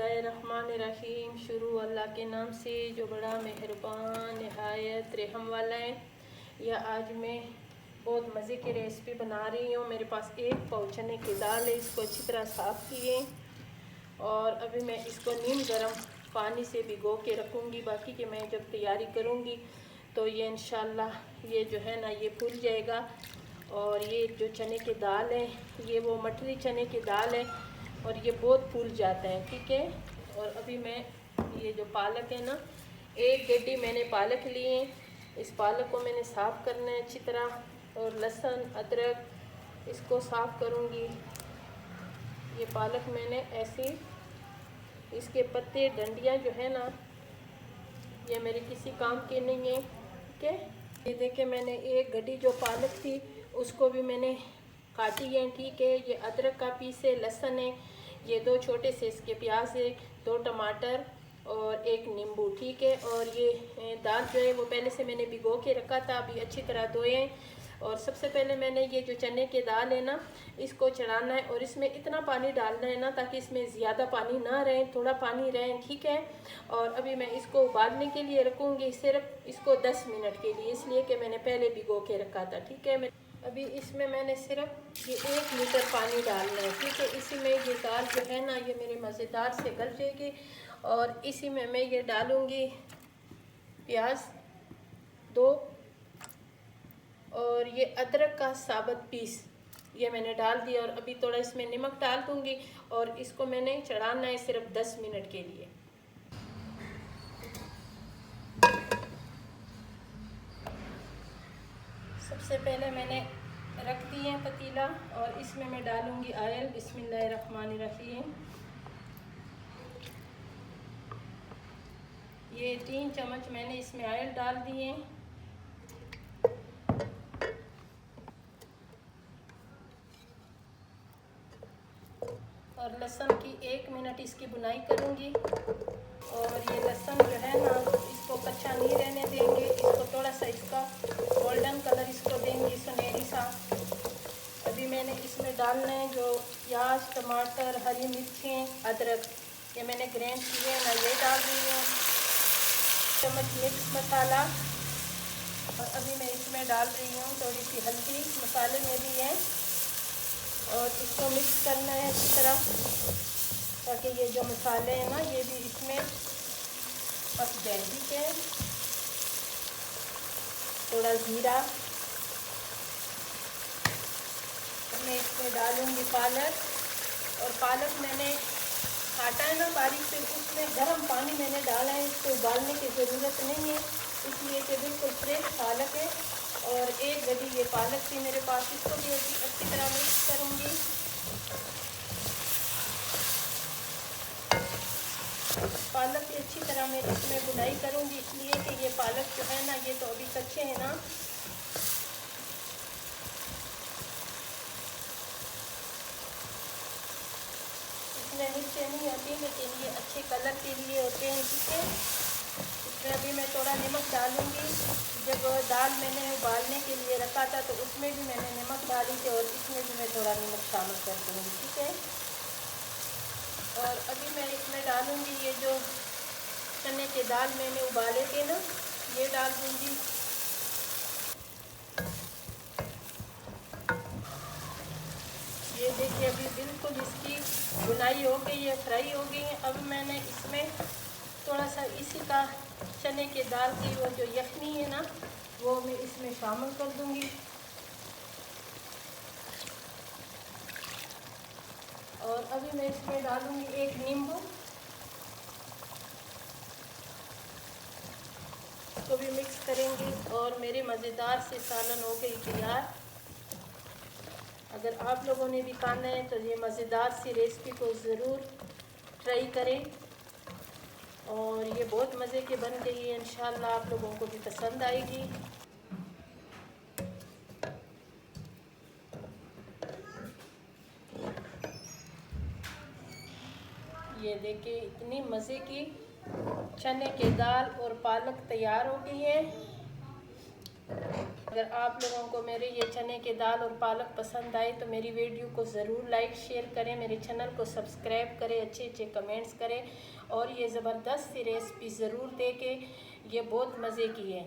बिस्मिल्लाहिर्रहमानिर्रहीम। शुरू अल्लाह के नाम से जो बड़ा मेहरबान नहायत रहम वाला है। यह आज मैं बहुत मज़े की रेसिपी बना रही हूँ। मेरे पास एक पाव चने की दाल है, इसको अच्छी तरह साफ़ किए और अभी मैं इसको नीम गर्म पानी से भिगो के रखूँगी। बाकी कि मैं जब तैयारी करूँगी तो ये इंशाल्लाह ये जो है ना ये फूल जाएगा। और ये जो चने की दाल है ये वो मटरी चने की दाल है और ये बहुत फूल जाता है, ठीक है। और अभी मैं ये जो पालक है ना, एक गड्डी मैंने पालक लिए। इस पालक को मैंने साफ़ करना है अच्छी तरह और लहसुन अदरक इसको साफ़ करूँगी। ये पालक मैंने ऐसे इसके पत्ते डंडियाँ जो है ना ये मेरे किसी काम के नहीं है, ठीक है। ये देखिए मैंने एक गड्डी जो पालक थी उसको भी मैंने काटी है, ठीक है। ये अदरक का पीस है, लहसुन है, ये दो छोटे से इसके प्याज है, दो टमाटर और एक नींबू, ठीक है। और ये दाल जो है वो पहले से मैंने भिगो के रखा था, अभी अच्छी तरह धोए। और सबसे पहले मैंने ये जो चने की दाल है ना इसको चढ़ाना है और इसमें इतना पानी डालना है ना ताकि इसमें ज़्यादा पानी ना रहे, थोड़ा पानी रहे, ठीक है। और अभी मैं इसको उबालने के लिए रखूँगी सिर्फ इसको 10 मिनट के लिए, इसलिए कि मैंने पहले भिगो के रखा था, ठीक है। अभी इसमें मैंने सिर्फ ये 1 लीटर पानी डालना है, ठीक है। इसी में ये दाल जो है ना ये मेरे मज़ेदार से गल जाएगी। और इसी में मैं ये डालूँगी प्याज 2 और ये अदरक का साबुत पीस ये मैंने डाल दिया। और अभी थोड़ा इसमें नमक डाल दूँगी और इसको मैंने चढ़ाना है सिर्फ 10 मिनट के लिए। सबसे पहले मैंने रख दिए हैं पतीला और इसमें मैं डालूँगी ऑयल। बिस्मिल्लाहिर्रहमानिर्रहीम। ये 3 चम्मच मैंने इसमें ऑयल डाल दिए। और लहसुन की 1 मिनट इसकी बुनाई करूँगी। और ये लहसुन जो है ना इसको कच्चा नहीं रहने देंगे, इसको थोड़ा सा इसका गोल्डन कलर इसको देंगे, सुनहरी सा। अभी मैंने इसमें डालना है जो प्याज, टमाटर, हरी मिर्चें, अदरक ये मैंने ग्राइंड किए हैं ना ये डाल रही हूँ। चम्मच मिक्स मसाला और अभी मैं इसमें डाल रही हूँ थोड़ी सी हल्दी, मसाले में भी है। और इसको मिक्स करना है अच्छी तरह ताकि ये जो मसाले हैं ना ये भी इसमें पक जाए, ठीक है। थोड़ा जीरा, मैं इसमें डालूँगी पालक। और पालक मैंने काटा है ना बारीक से, उसमें गर्म पानी मैंने डाला है, इसको उबालने की ज़रूरत नहीं है, इसलिए कि बिल्कुल फ्रेश पालक है। और एक गड्डी ये पालक थी मेरे पास, इसको भी अच्छी तरह मिक्स करूँगी। पालक की अच्छी तरह मैं इसमें बुनाई करूँगी, इसलिए कि ये पालक जो है ना ये तो अभी कच्चे हैं ना। इसमें मिर्चें नहीं होती लेकिन ये अच्छे कलर के लिए होते हैं, ठीक है। इसमें अभी मैं थोड़ा नमक डालूँगी। जब दाल मैंने उबालने के लिए रखा था तो उसमें भी मैंने नमक डाली थी और इसमें भी मैं थोड़ा नमक शामिल कर दूँगी, ठीक है। और अभी मैं इसमें डालूँगी ये जो चने की दाल मैंने उबाले थे ना ये डाल दूँगी। ये देखिए अभी बिल्कुल इसकी बुनाई हो गई है, फ्राई हो गई है। अब मैंने इसमें थोड़ा सा इसी का चने के दाल की वो जो यखनी है ना वो मैं इसमें शामिल कर दूँगी। और अभी मैं इसमें डालूँगी एक नींबू, इसको भी मिक्स करेंगे और मेरे मज़ेदार से सालन हो गई तैयार। अगर आप लोगों ने भी खाना है तो ये मज़ेदार सी रेसिपी को ज़रूर ट्राई करें। और ये बहुत मज़े की बन गई है, इंशाल्लाह आप लोगों को भी पसंद आएगी। ये देखिए इतनी मज़े की चने की दाल और पालक तैयार हो गई है। अगर आप लोगों को मेरे ये चने की दाल और पालक पसंद आए तो मेरी वीडियो को ज़रूर लाइक शेयर करें, मेरे चैनल को सब्सक्राइब करें, अच्छे अच्छे कमेंट्स करें और ये ज़बरदस्त सी रेसिपी ज़रूर दें कि ये बहुत मज़े की है।